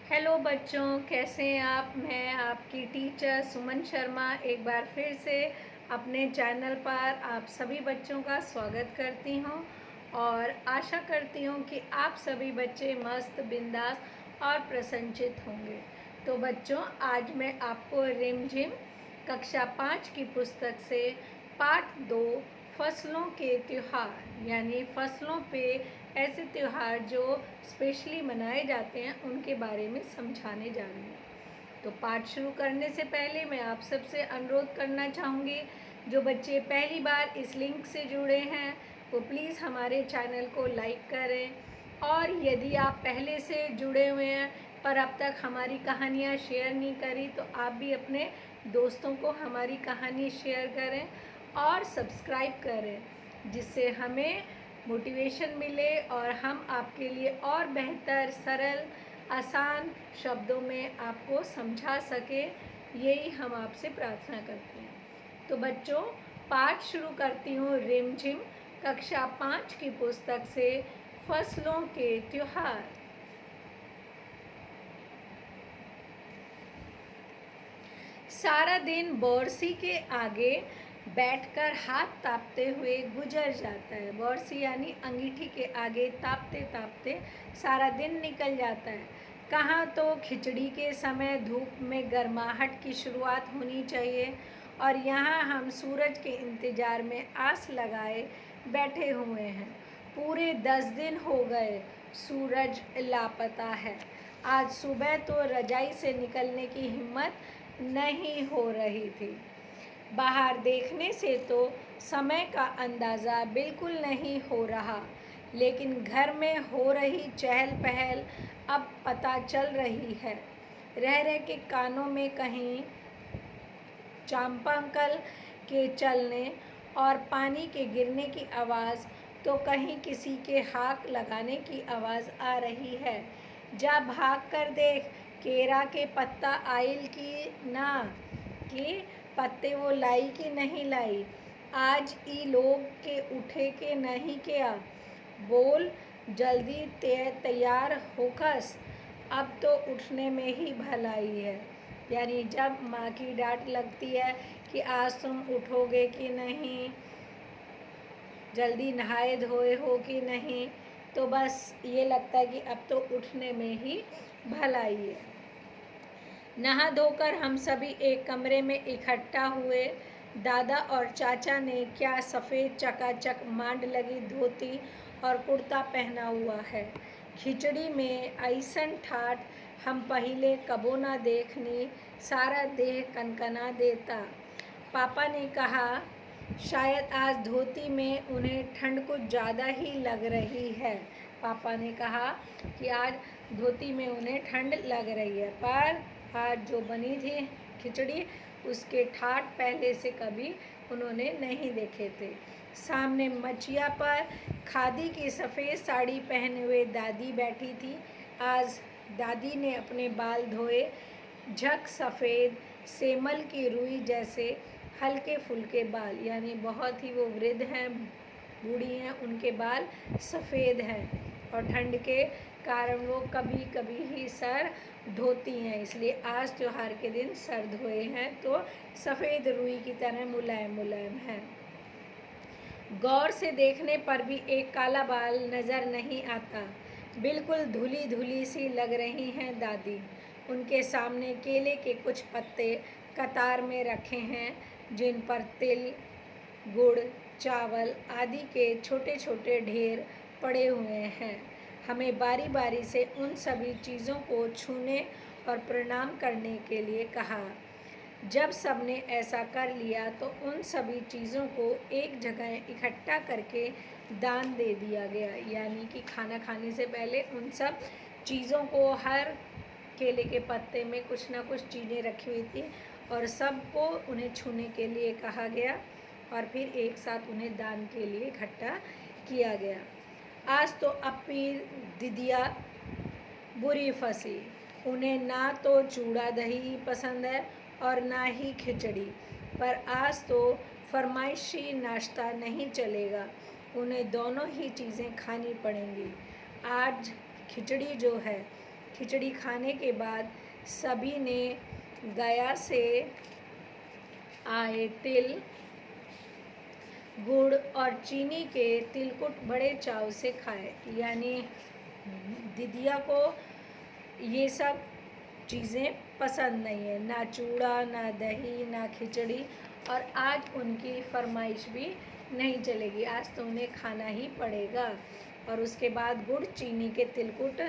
Hello बच्चों, कैसे हैं आप। मैं आपकी टीचर सुमन शर्मा एक बार फिर से अपने चैनल पर आप सभी बच्चों का स्वागत करती हूं और आशा करती हूं कि आप सभी बच्चे मस्त बिंदास और प्रसन्नचित होंगे। तो बच्चों, आज मैं आपको रिमझिम कक्षा 5 की पुस्तक से पाठ 2 फसलों के त्योहार यानी फसलों पे ऐसे त्योहार जो स्पेशली मनाए जाते हैं उनके बारे में समझाने जा रही हूँ। तो पाठ शुरू करने से पहले मैं आप सबसे अनुरोध करना चाहूँगी, जो बच्चे पहली बार इस लिंक से जुड़े हैं वो प्लीज़ हमारे चैनल को लाइक करें, और यदि आप पहले से जुड़े हुए हैं पर अब तक हमारी कहानियाँ शेयर नहीं करी तो आप भी अपने दोस्तों को हमारी कहानी शेयर करें और सब्सक्राइब करें, जिससे हमें मोटिवेशन मिले और हम आपके लिए और बेहतर, सरल, आसान शब्दों में आपको समझा सके। यही हम आपसे प्रार्थना करते हैं। तो बच्चों, पाठ शुरू करती हूँ रिमझिम कक्षा 5 की पुस्तक से फसलों के त्योहार। सारा दिन बोरसी के आगे बैठकर हाथ तापते हुए गुजर जाता है। बोरसी यानी अंगीठी के आगे तापते तापते सारा दिन निकल जाता है। कहाँ तो खिचड़ी के समय धूप में गर्माहट की शुरुआत होनी चाहिए, और यहाँ हम सूरज के इंतज़ार में आस लगाए बैठे हुए हैं। पूरे 10 दिन हो गए सूरज लापता है। आज सुबह तो रजाई से निकलने की हिम्मत नहीं हो रही थी। बाहर देखने से तो समय का अंदाज़ा बिल्कुल नहीं हो रहा, लेकिन घर में हो रही चहल पहल अब पता चल रही है। रह रह के कानों में कहीं चांपाकल के चलने और पानी के गिरने की आवाज़, तो कहीं किसी के हाक लगाने की आवाज़ आ रही है। जा भाग कर देख, केरा के पत्ता आइल की ना, कि पत्ते वो लाई कि नहीं लाई। आज ई लोग के उठे के नहीं क्या, बोल जल्दी तैयार होकस, अब तो उठने में ही भलाई है। यानी जब माँ की डांट लगती है कि आज तुम उठोगे कि नहीं, जल्दी नहाए धोए हो कि नहीं, तो बस ये लगता है कि अब तो उठने में ही भलाई है। नहा धोकर हम सभी एक कमरे में इकट्ठा हुए। दादा और चाचा ने क्या सफ़ेद चकाचक मांड लगी धोती और कुर्ता पहना हुआ है। खिचड़ी में ऐसन ठाठ हम पहले कबो ना देखनी, सारा देह कनकना देता। पापा ने कहा शायद आज धोती में उन्हें ठंड कुछ ज़्यादा ही लग रही है। पापा ने कहा कि आज धोती में उन्हें ठंड लग रही है, पर आज जो बनी थी खिचड़ी उसके ठाठ पहले से कभी उन्होंने नहीं देखे थे। सामने मचिया पर खादी की सफ़ेद साड़ी पहने हुए दादी बैठी थी। आज दादी ने अपने बाल धोए, झक सफ़ेद सेमल की रुई जैसे हल्के फुल्के बाल, यानी बहुत ही वो वृद्ध हैं, बूढ़ी हैं, उनके बाल सफ़ेद हैं और ठंड के कारण वो कभी कभी ही सर धोती हैं, इसलिए आज त्योहार के दिन सर धोए हैं तो सफ़ेद रुई की तरह मुलायम मुलायम हैं। गौर से देखने पर भी एक काला बाल नज़र नहीं आता। बिल्कुल धुली धुली सी लग रही हैं दादी। उनके सामने केले के कुछ पत्ते कतार में रखे हैं, जिन पर तिल, गुड़, चावल आदि के छोटे छोटे ढेर पड़े हुए हैं। हमें बारी बारी से उन सभी चीज़ों को छूने और प्रणाम करने के लिए कहा। जब सबने ऐसा कर लिया तो उन सभी चीज़ों को एक जगह इकट्ठा करके दान दे दिया गया, यानी कि खाना खाने से पहले उन सब चीज़ों को, हर केले के पत्ते में कुछ ना कुछ चीज़ें रखी हुई थी और सबको उन्हें छूने के लिए कहा गया और फिर एक साथ उन्हें दान के लिए इकट्ठा किया गया। आज तो अपी दीदिया बुरी फंसी। उन्हें ना तो चूड़ा दही पसंद है और ना ही खिचड़ी, पर आज तो फरमाइशी नाश्ता नहीं चलेगा, उन्हें दोनों ही चीज़ें खानी पड़ेंगी। आज खिचड़ी जो है खिचड़ी खाने के बाद सभी ने गया से आए तिल, गुड़ और चीनी के तिलकुट बड़े चाव से खाए। यानी दीदिया को ये सब चीज़ें पसंद नहीं है, ना चूड़ा, ना दही, ना खिचड़ी, और आज उनकी फरमाइश भी नहीं चलेगी, आज तो उन्हें खाना ही पड़ेगा। और उसके बाद गुड़ चीनी के तिलकुट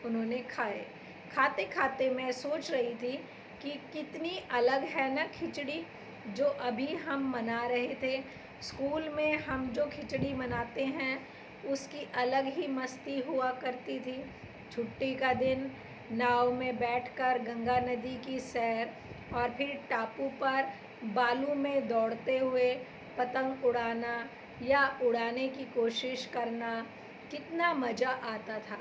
उन्होंने खाए। खाते खाते मैं सोच रही थी कि कितनी अलग है ना खिचड़ी जो अभी हम मना रहे थे। स्कूल में हम जो खिचड़ी मनाते हैं उसकी अलग ही मस्ती हुआ करती थी। छुट्टी का दिन नाव में बैठकर गंगा नदी की सैर और फिर टापू पर बालू में दौड़ते हुए पतंग उड़ाना या उड़ाने की कोशिश करना, कितना मज़ा आता था।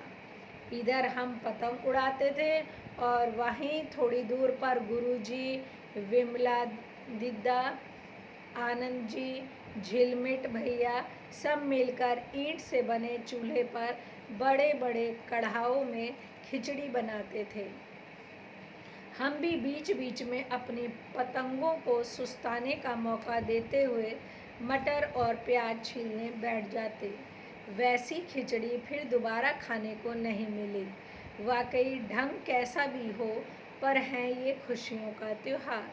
इधर हम पतंग उड़ाते थे और वहीं थोड़ी दूर पर गुरुजी, विमला दीदा, आनंद जी, झिलमिट भैया सब मिलकर ईंट से बने चूल्हे पर बड़े बड़े कढ़ाओं में खिचड़ी बनाते थे। हम भी बीच बीच में अपनी पतंगों को सुस्ताने का मौका देते हुए मटर और प्याज छीलने बैठ जाते। वैसी खिचड़ी फिर दोबारा खाने को नहीं मिली। वाकई ढंग कैसा भी हो, पर है ये खुशियों का त्योहार।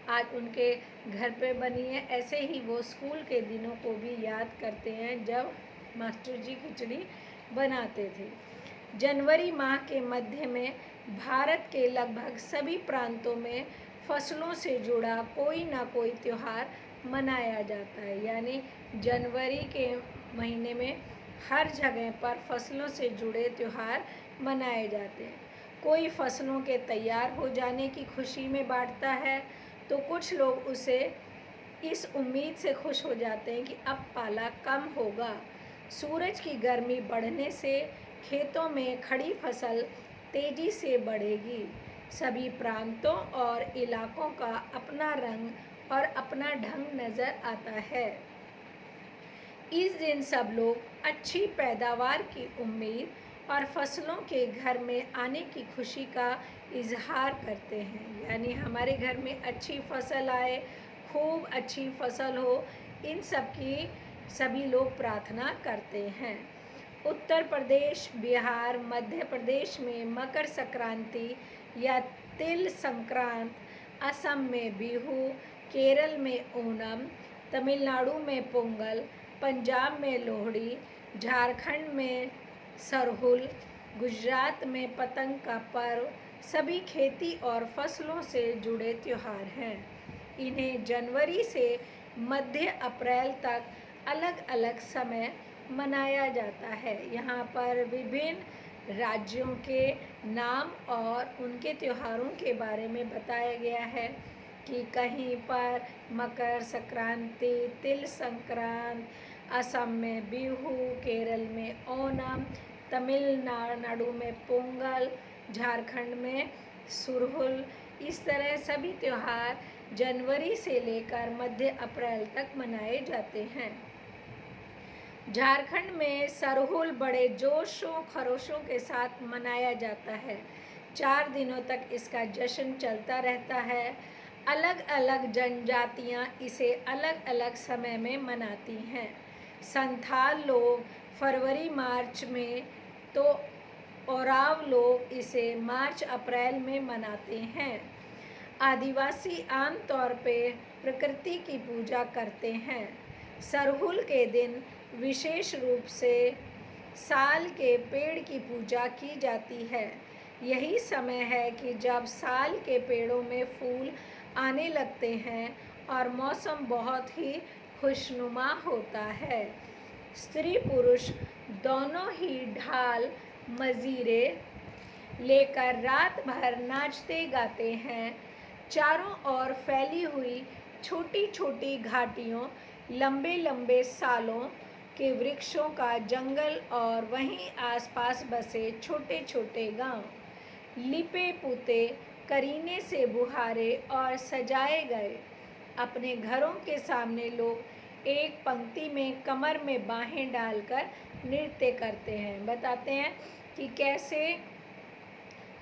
आज उनके घर पे बनी है, ऐसे ही वो स्कूल के दिनों को भी याद करते हैं जब मास्टर जी खिचड़ी बनाते थे। जनवरी माह के मध्य में भारत के लगभग सभी प्रांतों में फसलों से जुड़ा कोई ना कोई त्योहार मनाया जाता है। यानी जनवरी के महीने में हर जगह पर फसलों से जुड़े त्योहार मनाए जाते हैं। कोई फसलों के तैयार हो जाने की खुशी में बांटता है, तो कुछ लोग उसे इस उम्मीद से खुश हो जाते हैं कि अब पाला कम होगा। सूरज की गर्मी बढ़ने से खेतों में खड़ी फसल तेजी से बढ़ेगी। सभी प्रांतों और इलाकों का अपना रंग और अपना ढंग नज़र आता है। इस दिन सब लोग अच्छी पैदावार की उम्मीद और फसलों के घर में आने की खुशी का इजहार करते हैं। यानी हमारे घर में अच्छी फसल आए, खूब अच्छी फसल हो, इन सब की सभी लोग प्रार्थना करते हैं। उत्तर प्रदेश, बिहार, मध्य प्रदेश में मकर संक्रांति या तिल संक्रांत, असम में बिहू, केरल में ओणम, तमिलनाडु में पोंगल, पंजाब में लोहड़ी, झारखंड में सरहुल, गुजरात में पतंग का पर्व सभी खेती और फसलों से जुड़े त्योहार हैं। इन्हें जनवरी से मध्य अप्रैल तक अलग अलग समय मनाया जाता है। यहाँ पर विभिन्न राज्यों के नाम और उनके त्योहारों के बारे में बताया गया है कि कहीं पर मकर संक्रांति, तिल संक्रांत, असम में बिहू, केरल में ओणम, तमिलनाडु में पोंगल, झारखंड में सुरहुल। इस तरह सभी त्योहार जनवरी से लेकर मध्य अप्रैल तक मनाए जाते हैं। झारखंड में सरहुल बड़े जोशों खरोशों के साथ मनाया जाता है। 4 दिनों तक इसका जश्न चलता रहता है। अलग अलग जनजातियां इसे अलग अलग समय में मनाती हैं। संथाल लोग फरवरी मार्च में, तो ओराव लोग इसे मार्च अप्रैल में मनाते हैं। आदिवासी आमतौर पे प्रकृति की पूजा करते हैं। सरहुल के दिन विशेष रूप से साल के पेड़ की पूजा की जाती है। यही समय है कि जब साल के पेड़ों में फूल आने लगते हैं और मौसम बहुत ही खुशनुमा होता है। स्त्री पुरुष दोनों ही ढाल मजीरे लेकर रात भर नाचते गाते हैं। चारों ओर फैली हुई छोटी छोटी घाटियों, लंबे लंबे सालों के वृक्षों का जंगल और वहीं आसपास बसे छोटे छोटे गांव, लिपे पुते, करीने से बुहारे और सजाए गए अपने घरों के सामने लोग एक पंक्ति में कमर में बाहें डालकर नृत्य करते हैं। बताते हैं कि कैसे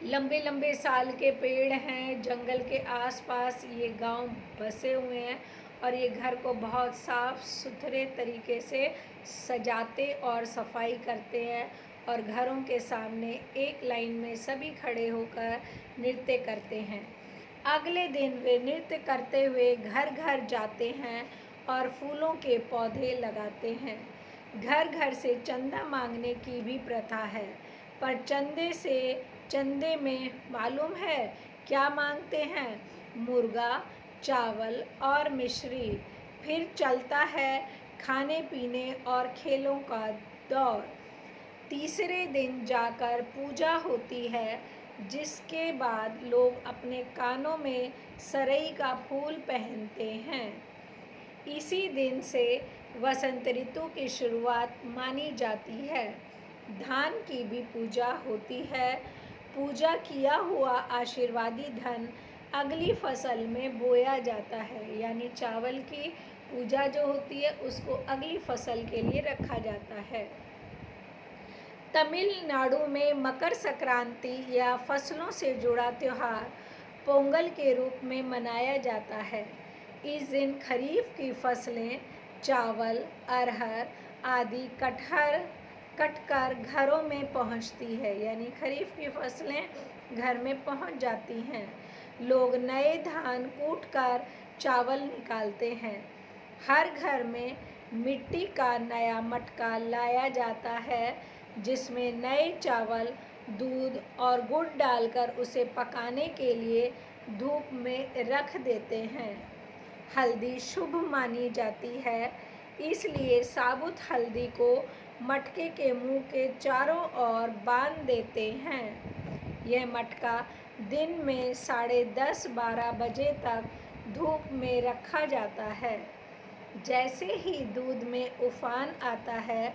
लंबे लंबे साल के पेड़ हैं, जंगल के आसपास ये गांव बसे हुए हैं और ये घर को बहुत साफ सुथरे तरीके से सजाते और सफाई करते हैं और घरों के सामने एक लाइन में सभी खड़े होकर नृत्य करते हैं। अगले दिन वे नृत्य करते हुए घर घर जाते हैं और फूलों के पौधे लगाते हैं। घर घर से चंदा मांगने की भी प्रथा है, पर चंदे में मालूम है क्या मांगते हैं? मुर्गा, चावल और मिश्री। फिर चलता है खाने पीने और खेलों का दौर। तीसरे दिन जाकर पूजा होती है, जिसके बाद लोग अपने कानों में सरई का फूल पहनते हैं। इसी दिन से वसंत ऋतु की शुरुआत मानी जाती है। धान की भी पूजा होती है। पूजा किया हुआ आशीर्वादी धन अगली फसल में बोया जाता है, यानी चावल की पूजा जो होती है उसको अगली फसल के लिए रखा जाता है। तमिलनाडु में मकर संक्रांति या फसलों से जुड़ा त्योहार पोंगल के रूप में मनाया जाता है। इस दिन खरीफ की फसलें चावल, अरहर आदि कटकर घरों में पहुंचती है, यानी खरीफ की फसलें घर में पहुंच जाती हैं। लोग नए धान कूटकर चावल निकालते हैं। हर घर में मिट्टी का नया मटका लाया जाता है, जिसमें नए चावल, दूध और गुड़ डालकर उसे पकाने के लिए धूप में रख देते हैं। हल्दी शुभ मानी जाती है, इसलिए साबुत हल्दी को मटके के मुंह के चारों ओर बांध देते हैं। यह मटका दिन में 10:30-12 बजे तक धूप में रखा जाता है। जैसे ही दूध में उफान आता है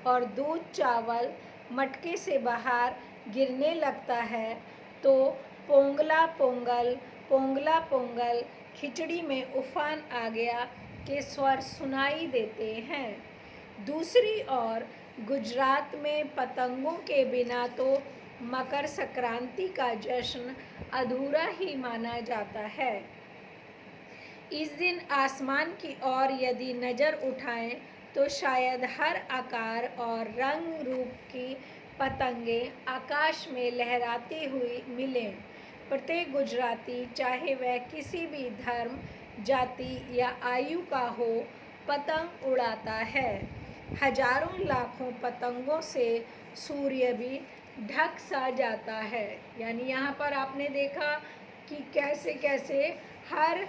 और दूध चावल मटके से बाहर गिरने लगता है, तो पोंगला पोंगल खिचड़ी में उफान आ गया के स्वर सुनाई देते हैं। दूसरी ओर गुजरात में पतंगों के बिना तो मकर संक्रांति का जश्न अधूरा ही माना जाता है। इस दिन आसमान की ओर यदि नज़र उठाएं तो शायद हर आकार और रंग रूप की पतंगें आकाश में लहराती हुई मिलें। प्रत्येक गुजराती, चाहे वह किसी भी धर्म, जाति या आयु का हो, पतंग उड़ाता है। हजारों लाखों पतंगों से सूर्य भी ढक सा जाता है। यानी यहाँ पर आपने देखा कि कैसे कैसे हर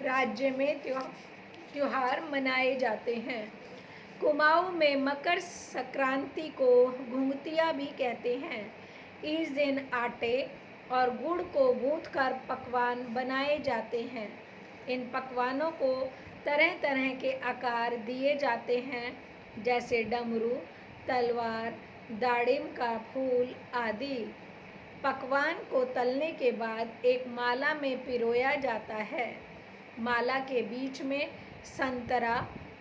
राज्य में त्योहार मनाए जाते हैं। कुमाऊं में मकर संक्रांति को घुंघतिया भी कहते हैं। इस दिन आटे और गुड़ को गूंथकर पकवान बनाए जाते हैं। इन पकवानों को तरह तरह के आकार दिए जाते हैं, जैसे डमरू, तलवार, दाड़िम का फूल आदि। पकवान को तलने के बाद एक माला में पिरोया जाता है। माला के बीच में संतरा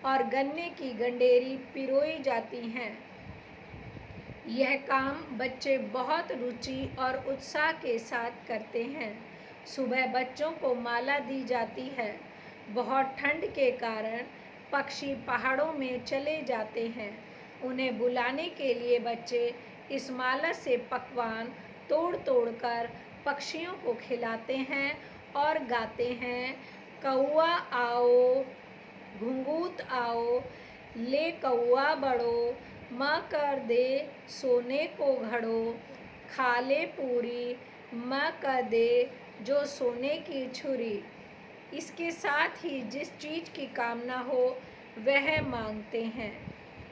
और गन्ने की गंडेरी पिरोई जाती हैं। यह काम बच्चे बहुत रुचि और उत्साह के साथ करते हैं। सुबह बच्चों को माला दी जाती है। बहुत ठंड के कारण पक्षी पहाड़ों में चले जाते हैं। उन्हें बुलाने के लिए बच्चे इस माला से पकवान तोड़ कर पक्षियों को खिलाते हैं और गाते हैं, कौआ आओ, घुंघूत आओ, ले कौआ बड़ो, माँ कर दे सोने को घड़ो, खा ले पूरी, माँ कर दे जो सोने की छुरी। इसके साथ ही जिस चीज़ की कामना हो वह मांगते हैं।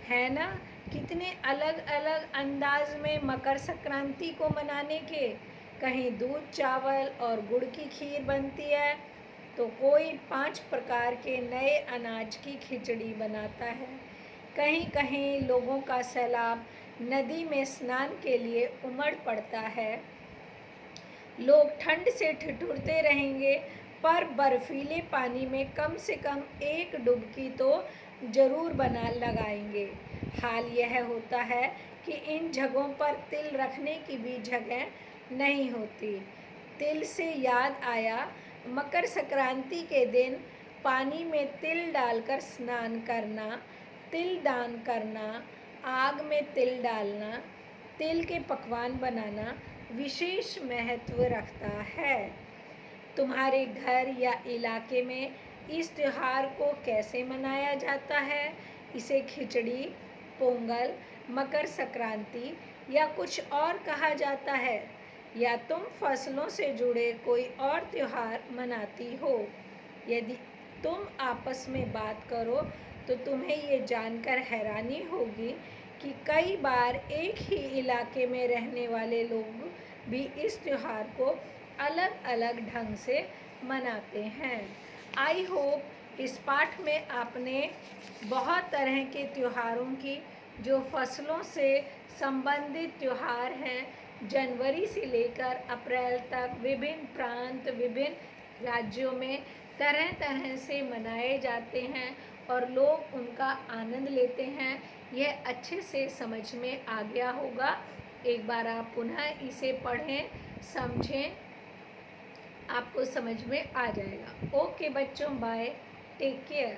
है ना कितने अलग अलग अंदाज में मकर संक्रांति को मनाने के। कहीं दूध, चावल और गुड़ की खीर बनती है, तो कोई 5 प्रकार के नए अनाज की खिचड़ी बनाता है। कहीं कहीं लोगों का सैलाब नदी में स्नान के लिए उमड़ पड़ता है। लोग ठंड से ठिठुरते रहेंगे, पर बर्फीले पानी में कम से कम एक डुबकी तो जरूर लगाएंगे। हाल यह होता है कि इन जगहों पर तिल रखने की भी जगह नहीं होती। तिल से याद आया, मकर संक्रांति के दिन पानी में तिल डालकर स्नान करना, तिल दान करना, आग में तिल डालना, तिल के पकवान बनाना विशेष महत्व रखता है। तुम्हारे घर या इलाके में इस त्योहार को कैसे मनाया जाता है? इसे खिचड़ी, पोंगल, मकर संक्रांति या कुछ और कहा जाता है, या तुम फसलों से जुड़े कोई और त्योहार मनाती हो? यदि तुम आपस में बात करो तो तुम्हें ये जानकर हैरानी होगी कि कई बार एक ही इलाके में रहने वाले लोग भी इस त्योहार को अलग अलग ढंग से मनाते हैं। आई होप इस पाठ में आपने बहुत तरह के त्योहारों की, जो फसलों से संबंधित त्योहार हैं, जनवरी से लेकर अप्रैल तक विभिन्न प्रांत, विभिन्न राज्यों में तरह तरह से मनाए जाते हैं और लोग उनका आनंद लेते हैं, यह अच्छे से समझ में आ गया होगा। एक बार आप पुनः इसे पढ़ें, समझें, आपको समझ में आ जाएगा। ओके बच्चों, बाय, टेक केयर।